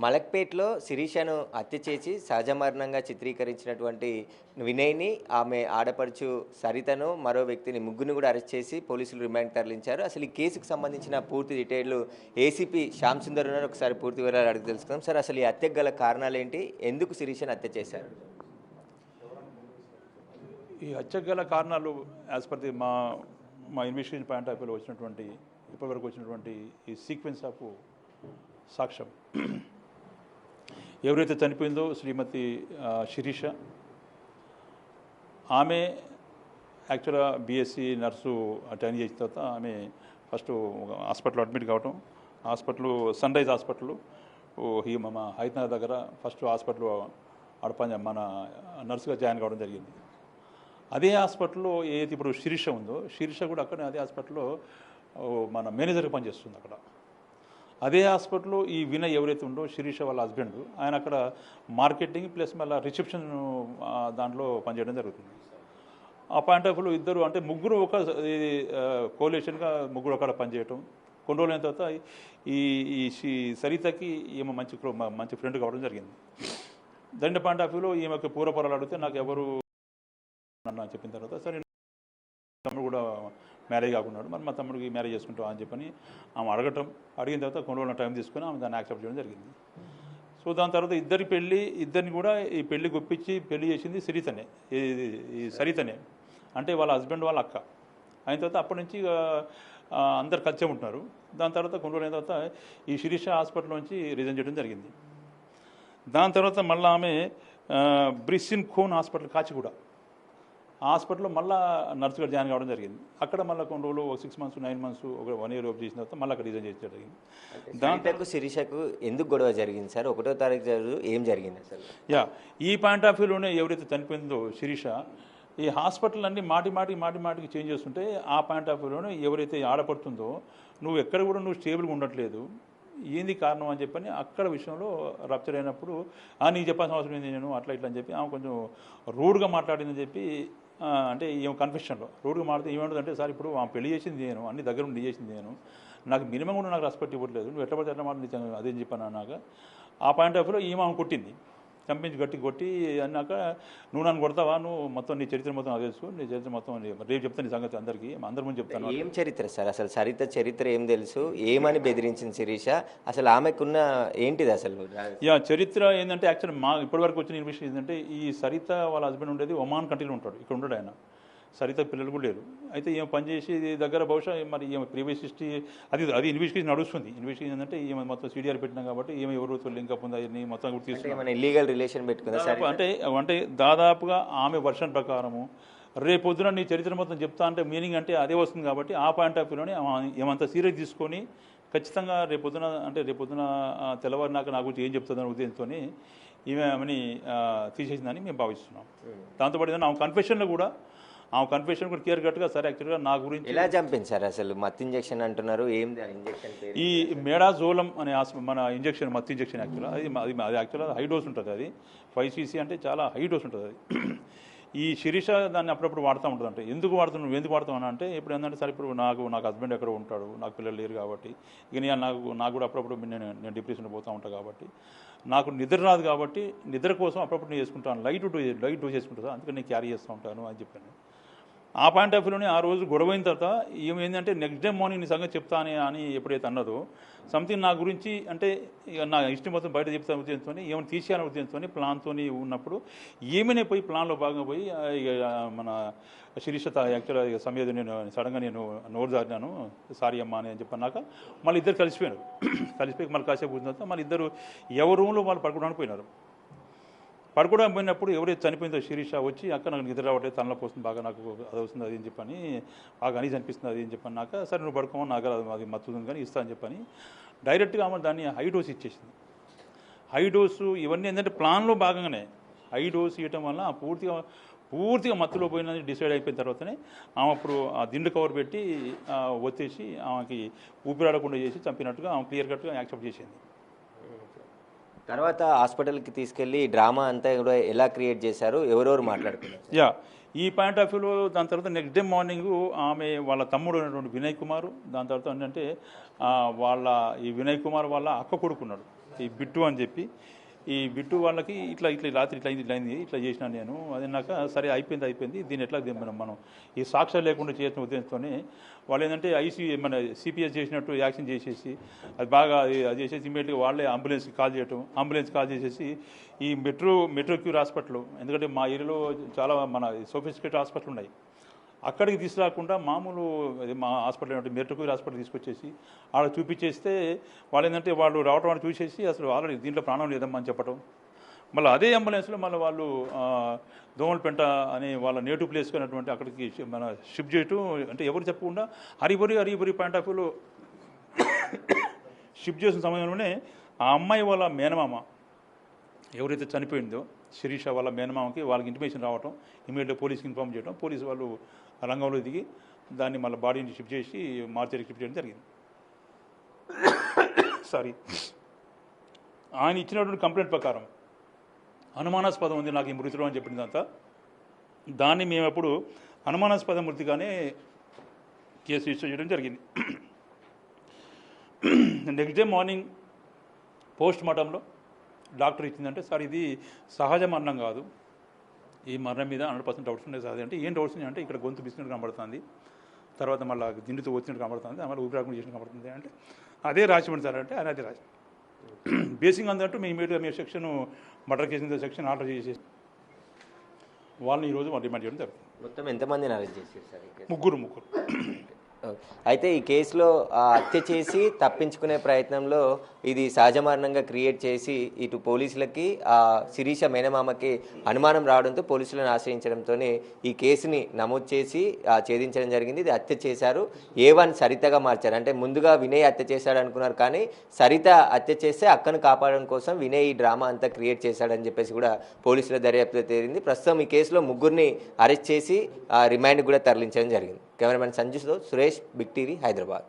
మలక్పేట్‌లో శిరీషను హత్య చేసి సహజ మరణంగా చిత్రీకరించినటువంటి వినయ్‌ని, ఆమె ఆడపడుచు సరితను, మరో వ్యక్తిని ముగ్గురిని కూడా అరెస్ట్ చేసి పోలీసులు రిమాండ్‌కి తరలించారు. అసలు ఈ కేసుకు సంబంధించిన పూర్తి డీటెయిల్‌లు ఏసీపీ శ్యామ్ సుందర్ ఉన్నారు. ఒకసారి పూర్తి వివరాలు అడిగి తెలుసుకుందాం. సార్, అసలు ఈ హత్యకు గల కారణాలేంటి? ఎందుకు శిరీషను హత్య చేశారు? ఈ హత్యకు గల కారణాలు యాజ్ పర్ ది మా ఇన్వెస్టిగేషన్ పాయింట్ ఆఫ్ వ్యూలో వచ్చినటువంటి ఇప్పటివరకు వచ్చినటువంటి ఈ సీక్వెన్స్ ఆఫ్ సాక్ష్యం, ఎవరైతే చనిపోయిందో శ్రీమతి శిరీష, ఆమె యాక్చువల్గా బీఎస్సీ నర్సు జాయిన్ చేసిన తర్వాత ఆమె ఫస్ట్ హాస్పిటల్లో అడ్మిట్ కావటం, హాస్పిటల్ సన్ రైజ్ హాస్పిటల్ మన హైదరాబాద్ దగ్గర ఫస్ట్ హాస్పిటల్ మన నర్సుగా జాయిన్ కావడం జరిగింది. అదే హాస్పిటల్లో ఏది ఇప్పుడు శిరీష ఉందో, శిరీష కూడా అక్కడే అదే హాస్పిటల్లో మన మేనేజర్గా పనిచేస్తుంది. అక్కడ అదే హాస్పిటల్లో ఈ వినయ్ ఎవరైతే ఉందో శిరీష వాళ్ళ హస్బెండ్, ఆయన అక్కడ మార్కెటింగ్ ప్లస్ మళ్ళీ రిసెప్షన్ దాంట్లో పనిచేయడం జరుగుతుంది. ఆ పాయింట్ ఆఫ్ వ్యూలో ఇద్దరు అంటే ముగ్గురు ఒక కోలేషన్గా ముగ్గురు అక్కడ పనిచేయటం, కొన్ని రోజులైన తర్వాత ఈ సరితకి ఈమె మంచి ఫ్రెండ్ కావడం జరిగింది. దాని పాయింట్ ఆఫ్ వ్యూలో ఈమెకి పూర్వపరాలు అడిగితే నాకు ఎవరు అన్న చెప్పిన తర్వాత సరే తమ్ముడు కూడా మ్యారేజ్ కాకున్నాడు, మరి మా తమ్ముడికి మ్యారేజ్ చేసుకుంటాం అని చెప్పని ఆమె అడిగిన తర్వాత కొన్ని రోజుల టైం తీసుకొని ఆమె దాన్ని యాక్సెప్ట్ చేయడం జరిగింది. సో దాని తర్వాత ఇద్దరిని కూడా ఈ పెళ్లి గుప్పించి పెళ్లి చేసింది సరితనే, అంటే వాళ్ళ హస్బెండ్ వాళ్ళ అక్క. అయిన తర్వాత అప్పటి నుంచి అందరు కలిసే ఉంటున్నారు. దాని తర్వాత కొన్ని రోజులు అయిన తర్వాత ఈ శిరీష హాస్పిటల్ నుంచి రిజైన్ చేయడం జరిగింది. దాని తర్వాత మళ్ళీ ఆమె బ్రిసిన్ ఖోన్ హాస్పిటల్ కాచిగూడ హాస్పిటల్లో మళ్ళీ నర్సుగా జాయిన్ కావడం జరిగింది. అక్కడ మళ్ళీ కొన్ని రోజులు 6 months 9 months ఒక 1 year చేసిన తర్వాత మళ్ళీ అక్కడ రిజైన్ చేయడం జరిగింది. దాంట్లో శిరీషకు ఎందుకు గొడవ జరిగింది సార్? 1వ తారీఖు ఏం జరిగింది అసలు? ఈ పాయింట్ ఆఫ్ వ్యూలోనే ఎవరైతే చనిపోయిందో శిరీష, ఈ హాస్పిటల్ అన్ని మాటికి చేంజ్ చేస్తుంటే ఆ పాయింట్ ఆఫ్ వ్యూలోనే ఎవరైతే ఆడపడుతుందో నువ్వు ఎక్కడ కూడా నువ్వు స్టేబుల్గా ఉండట్లేదు, ఏంది కారణం అని చెప్పని అక్కడ విషయంలో రప్చర్ అయినప్పుడు నీకు చెప్పాల్సిన అవసరం ఏంది నేను అట్లా ఇట్లా అని చెప్పి ఆమె కొంచెం రూడ్గా మాట్లాడిందని చెప్పి, అంటే ఏమో కన్ఫెషన్లో రూడ్గా మాట్లాడితే ఏమంటుందంటే, సార్ ఇప్పుడు ఆమె పెళ్లి చేసింది నేను, అన్ని దగ్గర ఉండి చేసింది నేను, నాకు మినిమం కూడా నాకు రెస్పెక్ట్ ఇవ్వట్లేదు, నువ్వు ఎట్లా పడితే ఎట్లా మాట అదేం చెప్పాను అన్నాక ఆ పాయింట్ ఆఫ్ వ్యూలో ఆమె కొట్టింది, చంపించి కొట్టి అన్నాక నువ్వు నన్ను కొడతావా, నువ్వు మొత్తం నీ చరిత్ర మొత్తం అది తెలుసు, నీ చరిత్ర మొత్తం రేపు చెప్తాను నీ సంగతి అందరి ముందు చెప్తాను. ఏం చరిత్ర సార్ అసలు? సరిత చరిత్ర ఏం తెలుసు? ఏమని బెదిరించింది శిరీష? అసలు ఆమెకున్న ఏంటిది అసలు? చరిత్ర ఏంటంటే యాక్చువల్ ఇప్పటివరకు వచ్చిన ఇన్వెస్టిగేషన్ ఏంటంటే, ఈ సరిత వాళ్ళ హస్బెండ్ ఉండేది ఒమాన్ కంట్రీలో ఉంటాడు, ఇక్కడ ఉండడు ఆయన. సరిత పిల్లలు కూడా లేరు. అయితే ఈమె పనిచేసి దగ్గర బహుశా మరి ఈమె ప్రీవియస్ హిస్టరీ అది ఇన్వెస్టిగేషన్ నడుస్తుంది. ఇన్వెస్టిగేషన్ ఏంటంటే ఈమె మొత్తం సీడీఆర్ పెట్టినాం కాబట్టి ఈమె ఎవరితో లింక్ అప్ ఉందా అని మొత్తం కూడా తీసుకున్నాం. ఇల్లీగల్ రిలేషన్ పెట్టుకుందా అంటే దాదాపుగా ఆమె వర్షన్ ప్రకారము రేపొద్దున నీ చరిత్ర మొత్తం చెప్తా అంటే మీనింగ్ అంటే అదే వస్తుంది. కాబట్టి ఆ పాయింట్ ఆఫ్ వ్యూలోనే ఏమంతా సీరియస్ తీసుకొని ఖచ్చితంగా రేపొద్దున తెల్లవారినాక నా గురించి ఏం చెప్తుందని ఉద్దేశంతో ఈమె ఆమెని తీసేసిందని మేము భావిస్తున్నాం. దాంతోపాటు ఆమె కన్ఫెషన్లో కూడా క్లియర్ కట్గా సరే యాక్చువల్గా నా గురించి ఎలా చంపించారు అసలు? మత్ ఇంజెక్షన్ అంటున్నారు, ఏంది ఇంజెక్షన్? ఈ మేడాజోలం అనే మన ఇంజెక్షన్, మత్ ఇంజెక్షన్ యాక్చువల్గా అది యాక్చువల్గా హై డోస్ ఉంటుంది. అది 5 cc అంటే చాలా హై డోస్ ఉంటుంది. అది ఈ శిరీష దాన్ని అప్పుడప్పుడు వాడుతూ ఉంటుంది. అంటే ఎందుకు వాడుతావు అంటే ఇప్పుడు ఏంటంటే సరే ఇప్పుడు నాకు హస్బెండ్ ఎక్కడ ఉంటాడు, నాకు పిల్లలు లేరు కాబట్టి ఇక నాకు కూడా అప్పుడప్పుడు నేను డిప్రెషన్లో పోతూ ఉంటాను కాబట్టి నాకు నిద్ర రాదు, కాబట్టి నిద్ర కోసం అప్పుడప్పుడు నేను చేసుకుంటాను, లైట్ డోస్ చేసుకుంటాను, అందుకని నేను క్యారీ చేస్తూ ఉంటాను అని చెప్పాను. ఆ పాయింట్ ఆఫ్ వ్యూలోనే ఆ రోజు గొడవ అయిన తర్వాత ఏమి ఏంటంటే నెక్స్ట్ డే మార్నింగ్ నీ సంగతి చెప్తా అని ఎప్పుడైతే అన్నదో సంథింగ్ నా గురించి అంటే నా ఇష్టం మొత్తం బయట చెప్తాను ఉద్దేశంతో ఏమైనా తీసేయాలని ఉద్దేశంతో ప్లాన్తో ఉన్నప్పుడు ఏమైనా పోయి ప్లాన్లో భాగంగా పోయి మన శిరీష యాక్చువల్గా సమయం నేను సడన్గా నోరు జారినాను, సారీ అమ్మా అని చెప్పన్నాక మళ్ళీ ఇద్దరు కలిసిపోయి మళ్ళీ కాసేపు కూర్చున్న తర్వాత మళ్ళీ ఇద్దరు ఎవరి రూమ్లో వాళ్ళు పడుకోవడానికి పోయినారు. పడుకోవడానికి పోయినప్పుడు ఎవరైతే చనిపోయిందో శిరీష వచ్చి అక్కడ నాకు నిద్ర రావట్లేదు, తనలోకి వస్తుంది బాగా, నాకు అది వస్తుంది అది అని చెప్పని, బాగా అనీజ్ అనిపిస్తుంది అది అని చెప్పన్నాక సరే నువ్వు పడుకోమని నాకు అది మత్తుంది కానీ ఇస్తా అని చెప్పని డైరెక్ట్గా ఆమె దాన్ని హై డోస్ ఇచ్చేసింది. హై డోసు ఇవన్నీ ఏంటంటే ప్లాన్లో భాగంగానే హై డోస్ ఇవ్వటం వల్ల పూర్తిగా మత్తులో పోయినది డిసైడ్ అయిపోయిన తర్వాతనే ఆమె అప్పుడు ఆ దిండు కవర్ పెట్టి ఒత్తేసి ఆమెకి ఊపిరాడకుండా చేసి చంపినట్టుగా ఆమె క్లియర్ కట్గా యాక్సెప్ట్ చేసింది. తర్వాత హాస్పిటల్కి తీసుకెళ్ళి డ్రామా అంతా కూడా ఎలా క్రియేట్ చేశారు, ఎవరెవరు మాట్లాడుతున్నారు? ఈ పాయింట్ ఆఫ్ వ్యూలో దాని తర్వాత నెక్స్ట్ డే మార్నింగ్ ఆమె వాళ్ళ తమ్ముడు ఉన్నటువంటి వినయ్ కుమార్, దాని తర్వాత ఏంటంటే ఈ వినయ్ కుమార్ వాళ్ళ అక్క కొడుకున్నాడు ఈ బిట్టు అని చెప్పి ఈ బిట్టు వాళ్ళకి ఇట్లా ఇట్లా రాత్రి ఇట్లా అయింది ఇట్లా చేసినా నేను అదిన్నాక సరే అయిపోయింది దీన్ని ఎట్లా మనం ఈ సాక్ష్యాలు లేకుండా చేసిన ఉద్దేశంతోనే వాళ్ళు ఏంటంటే మన సిపిఎస్ చేసినట్టు యాక్షన్ చేసేసి అది బాగా అది చేసేసి ఇమీడియట్గా వాళ్ళే అంబులెన్స్కి కాల్ చేయటం అంబులెన్స్ కాల్ చేసేసి ఈ మెట్రో క్యూర్ హాస్పిటల్ ఎందుకంటే మా ఏరియాలో చాలా మన సోఫిస్టికేటెడ్ హాస్పిటల్ ఉన్నాయి అక్కడికి తీసుకురాకుండా మామూలు మా హాస్పిటల్ ఏంటంటే మెట్రోక్యూర్ హాస్పిటల్ తీసుకొచ్చేసి ఆడ చూపించేస్తే వాళ్ళు ఏంటంటే వాళ్ళు రావటం వాళ్ళు చూసేసి అసలు ఆల్రెడీ దీంట్లో ప్రాణం లేదమ్మా అని చెప్పటం మళ్ళీ అదే అంబులెన్స్లో మళ్ళీ వాళ్ళు దోమలపెంట అనే వాళ్ళ నేటివ్ ప్లేస్ అయినటువంటి అక్కడికి మన షిఫ్ట్ చేయటం అంటే ఎవరు చెప్పకుండా హరిబరి పాయింట్ ఆఫ్ వ్యూలో షిఫ్ట్ చేసిన సమయంలోనే ఆ అమ్మాయి వాళ్ళ మేనమామ ఎవరైతే చనిపోయిందో శిరీష వాళ్ళ మేనమామకి వాళ్ళకి ఇంటిమేషన్ రావటం ఇమీడియట్గా పోలీస్కి ఇన్ఫార్మ్ చేయడం పోలీసు వాళ్ళు రంగంలో దిగి దాన్ని మళ్ళీ బాడీని షిఫ్ట్ చేసి మార్చరీకి షిఫ్ట్ చేయడం జరిగింది. సారీ ఆయన ఇచ్చినటువంటి కంప్లైంట్ ప్రకారం అనుమానాస్పదం ఉంది నాకు ఈ మృతిలో అని చెప్పిందంతా దాన్ని మేము ఎప్పుడు అనుమానాస్పద మృతిగానే కేసు రిజిస్టర్ చేయడం జరిగింది. నెక్స్ట్ డే మార్నింగ్ పోస్ట్ మార్టంలో డాక్టర్ ఇచ్చిందంటే సార్ ఇది సహజ మరణం కాదు ఈ మరణం మీద 100% డౌట్స్ ఉండే సార్ అంటే ఏం డౌట్స్ అంటే ఇక్కడ గొంతు బిసినట్టు కనబడుతుంది తర్వాత మళ్ళీ దిండుతో వచ్చినట్టు కనబడుతుంది మళ్ళీ ఊపిరాకుండా చేసినట్టు కనబడుతుంది అంటే అదే రాసివ్వండి సార్ అంటే ఆయన అదే రాసి బేసింగ్ అందట్టు మీ ఇమీడియట్గా మీ section murder case section order చేసేసి వాళ్ళని ఈరోజు వాళ్ళు డిమాండ్ చేయడం జరుగుతుంది. మొత్తం ఎంతమందిని అరెస్ట్ చేశారు సార్? ముగ్గురు. అయితే ఈ కేసులో హత్య చేసి తప్పించుకునే ప్రయత్నంలో ఇది సహజ మరణంగా క్రియేట్ చేసి ఇటు పోలీసులకి శిరీష మేనమామకి అనుమానం రావడంతో పోలీసులను ఆశ్రయించడంతో ఈ కేసుని నమోదు చేసి ఛేదించడం జరిగింది. ఇది హత్య చేశారు A1 సరితగా మార్చారు. అంటే ముందుగా వినయ్ హత్య చేశాడు అనుకున్నారు కానీ సరిత హత్య చేస్తే అక్కను కాపాడడం కోసం వినయ్ ఈ డ్రామా అంతా క్రియేట్ చేశాడని చెప్పేసి కూడా పోలీసుల దర్యాప్తులో తేలింది. ప్రస్తుతం ఈ కేసులో ముగ్గురిని అరెస్ట్ చేసి రిమాండ్ కూడా తరలించడం జరిగింది. కెమెరామెన్ సంజుతో సురేష్, బిగ్ టీవీ, హైదరాబాద్.